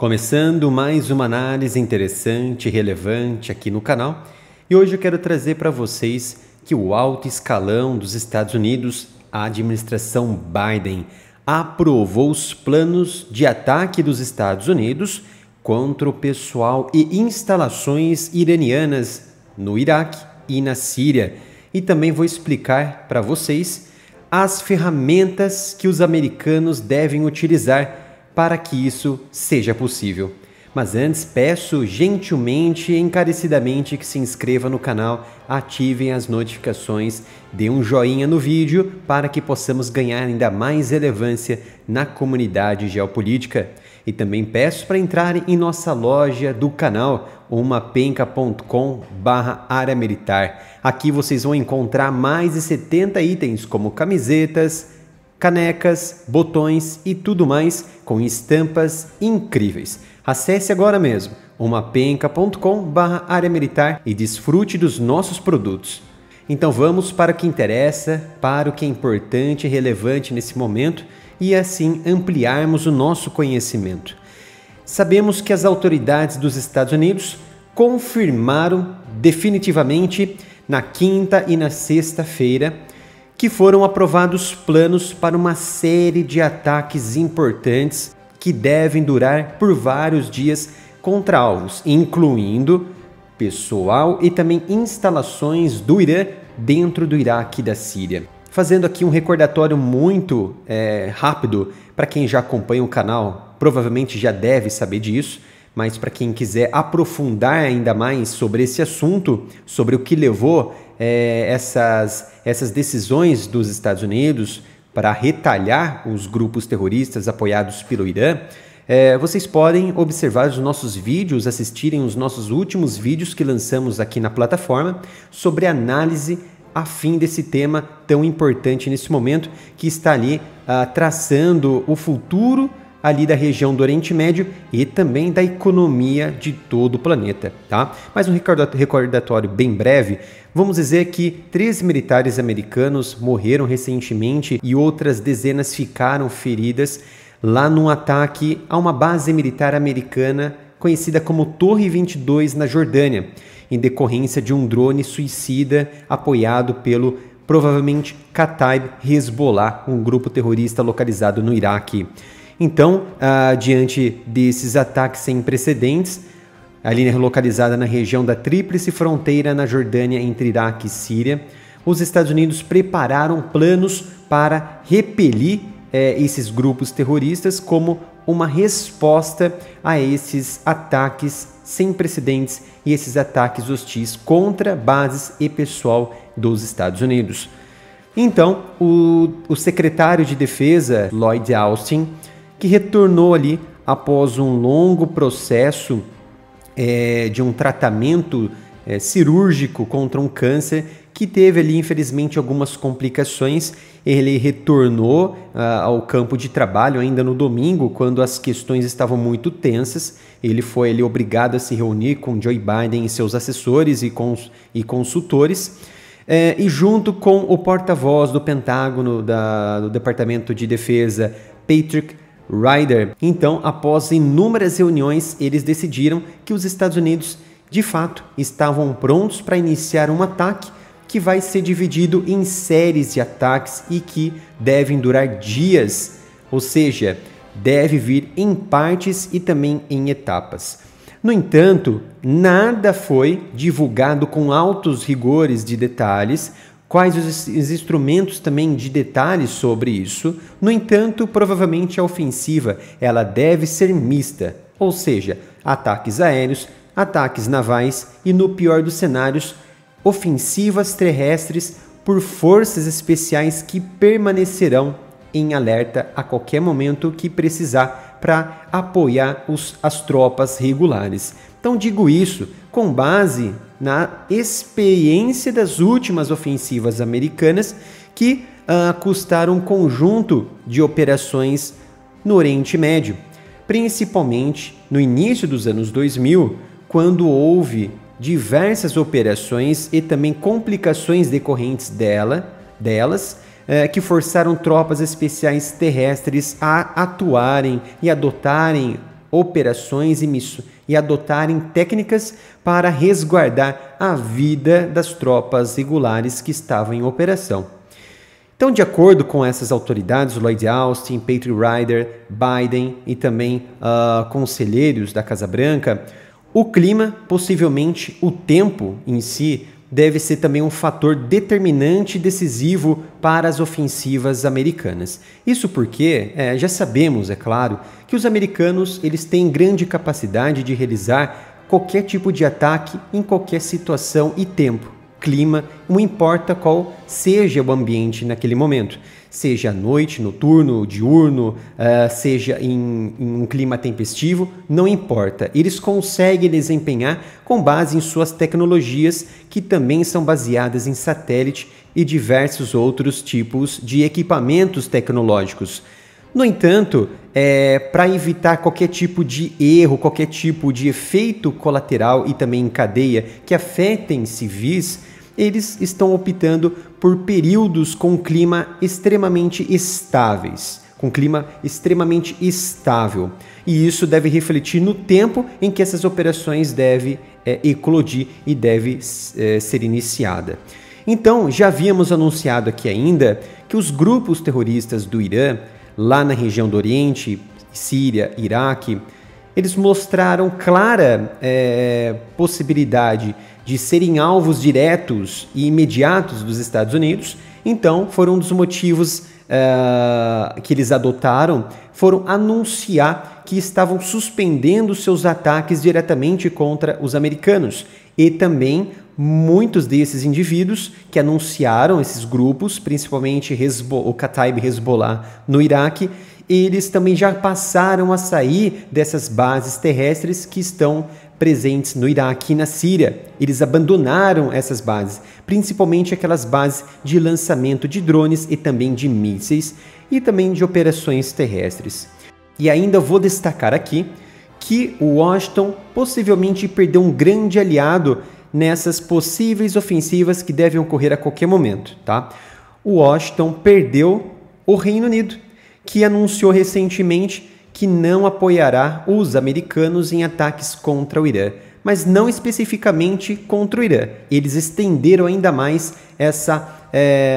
Começando mais uma análise interessante e relevante aqui no canal, e hoje eu quero trazer para vocês que o alto escalão dos Estados Unidos, a administração Biden, aprovou os planos de ataque dos Estados Unidos contra o pessoal e instalações iranianas no Iraque e na Síria. E também vou explicar para vocês as ferramentas que os americanos devem utilizar para que isso seja possível. Mas antes, peço gentilmente e encarecidamente que se inscreva no canal, ativem as notificações, dê um joinha no vídeo para que possamos ganhar ainda mais relevância na comunidade geopolítica. E também peço para entrarem em nossa loja do canal, umapenca.com/área militar. Aqui vocês vão encontrar mais de 70 itens como camisetas, canecas, botões e tudo mais com estampas incríveis. Acesse agora mesmo umapenca.com/área militar e desfrute dos nossos produtos. Então vamos para o que interessa, para o que é importante e relevante nesse momento e assim ampliarmos o nosso conhecimento. Sabemos que as autoridades dos Estados Unidos confirmaram definitivamente na quinta e na sexta-feira que foram aprovados planos para uma série de ataques importantes que devem durar por vários dias contra alvos, incluindo pessoal e também instalações do Irã dentro do Iraque e da Síria. Fazendo aqui um recordatório muito rápido para quem já acompanha o canal, provavelmente já deve saber disso, mas para quem quiser aprofundar ainda mais sobre esse assunto, sobre o que levou essas decisões dos Estados Unidos para retalhar os grupos terroristas apoiados pelo Irã, vocês podem observar os nossos vídeos, assistirem os nossos últimos vídeos que lançamos aqui na plataforma sobre análise a fim desse tema tão importante nesse momento, que está ali traçando o futuro ali da região do Oriente Médio e também da economia de todo o planeta, tá? Mas um recordatório bem breve, vamos dizer que 13 militares americanos morreram recentemente e outras dezenas ficaram feridas lá num ataque a uma base militar americana conhecida como Torre 22 na Jordânia, em decorrência de um drone suicida apoiado pelo provavelmente Kataib Hezbollah, um grupo terrorista localizado no Iraque. Então, diante desses ataques sem precedentes, ali localizada na região da tríplice fronteira na Jordânia entre Iraque e Síria, os Estados Unidos prepararam planos para repelir esses grupos terroristas como uma resposta a esses ataques sem precedentes e esses ataques hostis contra bases e pessoal dos Estados Unidos. Então, o secretário de Defesa, Lloyd Austin, que retornou ali após um longo processo de um tratamento cirúrgico contra um câncer que teve ali infelizmente algumas complicações. Ele retornou ao campo de trabalho ainda no domingo, quando as questões estavam muito tensas. Ele foi ali obrigado a se reunir com Joe Biden e seus assessores e consultores, e junto com o porta-voz do Pentágono, do Departamento de Defesa, Patrick Ryder. Então, após inúmeras reuniões, eles decidiram que os Estados Unidos, de fato, estavam prontos para iniciar um ataque que vai ser dividido em séries de ataques e que devem durar dias, ou seja, deve vir em partes e também em etapas. No entanto, nada foi divulgado com altos rigores de detalhes, quais os instrumentos também de detalhes sobre isso. No entanto, provavelmente a ofensiva ela deve ser mista, ou seja, ataques aéreos, ataques navais e, no pior dos cenários, ofensivas terrestres por forças especiais que permanecerão em alerta a qualquer momento que precisar para apoiar as tropas regulares. Então digo isso com base na experiência das últimas ofensivas americanas que custaram um conjunto de operações no Oriente Médio, principalmente no início dos anos 2000, quando houve diversas operações e também complicações decorrentes delas, que forçaram tropas especiais terrestres a atuarem e adotarem operações e adotarem técnicas para resguardar a vida das tropas regulares que estavam em operação. Então, de acordo com essas autoridades, Lloyd Austin, Patrick Ryder, Biden e também conselheiros da Casa Branca, o clima, possivelmente o tempo em si, deve ser também um fator determinante e decisivo para as ofensivas americanas. Isso porque já sabemos, é claro, que os americanos eles têm grande capacidade de realizar qualquer tipo de ataque em qualquer situação e tempo. Clima, não importa qual seja o ambiente naquele momento, seja à noite, noturno, diurno, seja em um clima tempestivo, não importa. Eles conseguem desempenhar com base em suas tecnologias, que também são baseadas em satélite e diversos outros tipos de equipamentos tecnológicos. No entanto, para evitar qualquer tipo de erro, qualquer tipo de efeito colateral e também em cadeia que afetem civis, eles estão optando por períodos com clima extremamente estáveis, com clima extremamente estável. E isso deve refletir no tempo em que essas operações devem eclodir e deve ser iniciada. Então, já havíamos anunciado aqui ainda que os grupos terroristas do Irã, lá na região do Oriente, Síria, Iraque, eles mostraram clara possibilidade de serem alvos diretos e imediatos dos Estados Unidos. Então, foram um dos motivos que eles adotaram, foram anunciar que estavam suspendendo seus ataques diretamente contra os americanos. E também muitos desses indivíduos que anunciaram, esses grupos, principalmente o Kataib Hezbollah no Iraque, eles também já passaram a sair dessas bases terrestres que estão presentes no Iraque e na Síria. Eles abandonaram essas bases, principalmente aquelas bases de lançamento de drones e também de mísseis e também de operações terrestres. E ainda vou destacar aqui que o Washington possivelmente perdeu um grande aliado nessas possíveis ofensivas que devem ocorrer a qualquer momento, tá? O Washington perdeu o Reino Unido, que anunciou recentemente que não apoiará os americanos em ataques contra o Irã, mas não especificamente contra o Irã. Eles estenderam ainda mais essa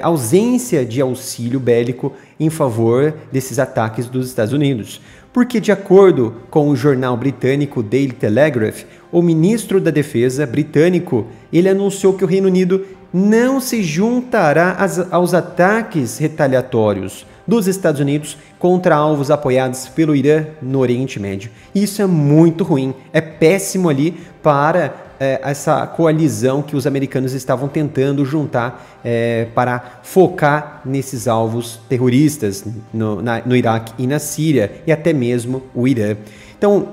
ausência de auxílio bélico em favor desses ataques dos Estados Unidos. Porque, de acordo com o jornal britânico Daily Telegraph, o ministro da Defesa britânico ele anunciou que o Reino Unido não se juntará aos ataques retaliatórios dos Estados Unidos contra alvos apoiados pelo Irã no Oriente Médio. Isso é muito ruim, é péssimo ali para essa coalizão que os americanos estavam tentando juntar para focar nesses alvos terroristas no Iraque e na Síria e até mesmo o Irã. Então,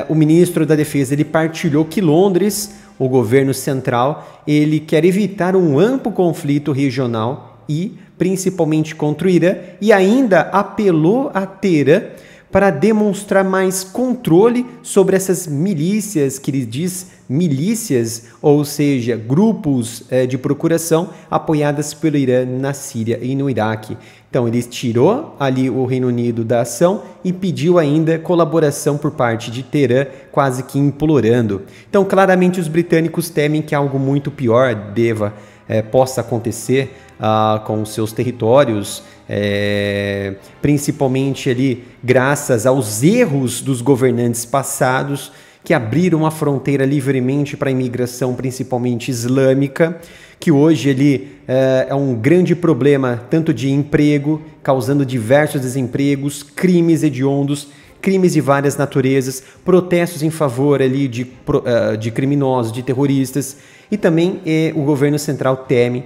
o ministro da Defesa ele partilhou que Londres, o governo central, ele quer evitar um amplo conflito regional e principalmente contra o Irã, e ainda apelou a Teherã para demonstrar mais controle sobre essas milícias, que ele diz milícias, ou seja, grupos de procuração apoiadas pelo Irã na Síria e no Iraque. Então ele tirou ali o Reino Unido da ação e pediu ainda colaboração por parte de Teherã, quase que implorando. Então claramente os britânicos temem que algo muito pior possa acontecer com os seus territórios, principalmente ali graças aos erros dos governantes passados que abriram a fronteira livremente para a imigração, principalmente islâmica, que hoje ele é um grande problema tanto de emprego, causando diversos desempregos, crimes hediondos, crimes de várias naturezas, protestos em favor ali de criminosos, de terroristas, e também o governo central teme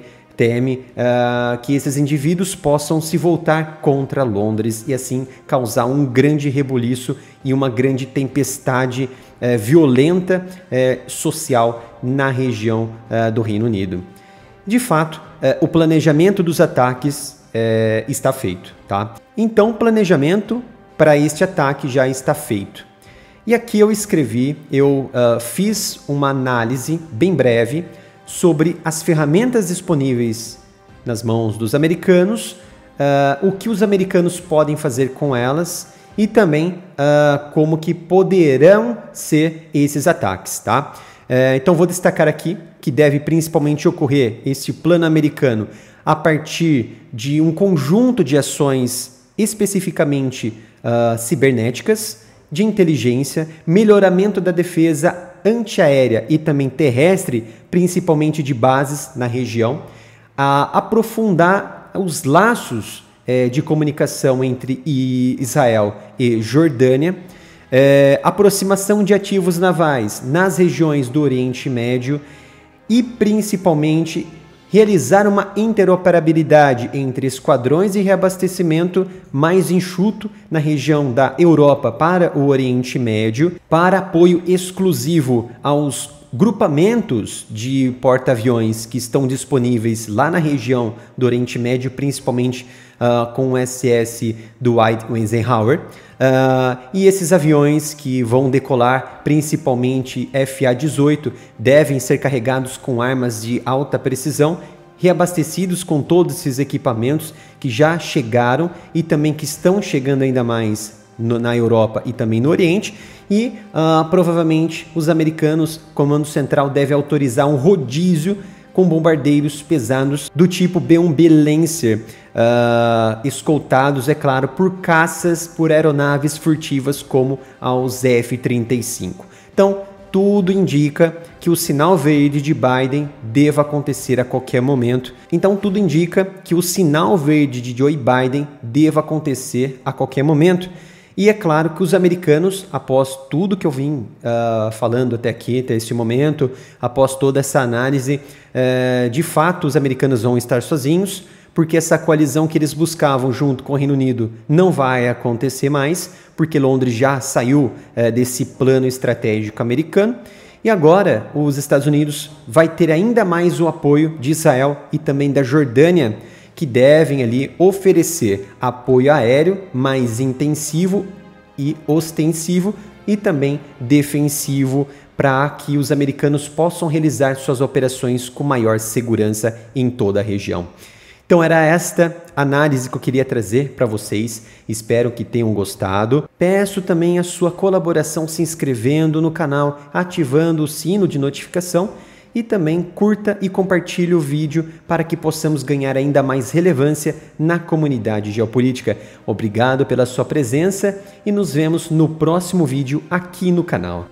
que esses indivíduos possam se voltar contra Londres e assim causar um grande rebuliço e uma grande tempestade violenta social na região do Reino Unido. De fato, o planejamento dos ataques está feito, tá? Então, o planejamento para este ataque já está feito. E aqui eu fiz uma análise bem breve sobre as ferramentas disponíveis nas mãos dos americanos, o que os americanos podem fazer com elas e também como que poderão ser esses ataques, tá? Então vou destacar aqui que deve principalmente ocorrer esse plano americano a partir de um conjunto de ações especificamente cibernéticas, de inteligência, melhoramento da defesa antiaérea e também terrestre, principalmente de bases na região, aprofundar os laços de comunicação entre Israel e Jordânia, aproximação de ativos navais nas regiões do Oriente Médio e, principalmente, realizar uma interoperabilidade entre esquadrões de reabastecimento mais enxuto na região da Europa para o Oriente Médio, para apoio exclusivo aos grupamentos de porta-aviões que estão disponíveis lá na região do Oriente Médio, principalmente com o SS Dwight Eisenhower, e esses aviões que vão decolar, principalmente FA-18, devem ser carregados com armas de alta precisão, reabastecidos com todos esses equipamentos que já chegaram e também que estão chegando ainda mais na Europa e também no Oriente, e provavelmente os americanos, Comando Central, deve autorizar um rodízio com bombardeiros pesados do tipo B-1B Lancer, escoltados, é claro, por caças, por aeronaves furtivas como aos F-35. Então, tudo indica que o sinal verde de Biden deva acontecer a qualquer momento. Então, tudo indica que o sinal verde de Joe Biden deva acontecer a qualquer momento. E é claro que os americanos, após tudo que eu vim falando até aqui, até esse momento, após toda essa análise, de fato os americanos vão estar sozinhos, porque essa coalizão que eles buscavam junto com o Reino Unido não vai acontecer mais, porque Londres já saiu desse plano estratégico americano. E agora os Estados Unidos vai ter ainda mais o apoio de Israel e também da Jordânia, que devem ali oferecer apoio aéreo mais intensivo e ostensivo e também defensivo para que os americanos possam realizar suas operações com maior segurança em toda a região. Então era esta análise que eu queria trazer para vocês, espero que tenham gostado. Peço também a sua colaboração se inscrevendo no canal, ativando o sino de notificação e também curta e compartilhe o vídeo para que possamos ganhar ainda mais relevância na comunidade geopolítica. Obrigado pela sua presença e nos vemos no próximo vídeo aqui no canal.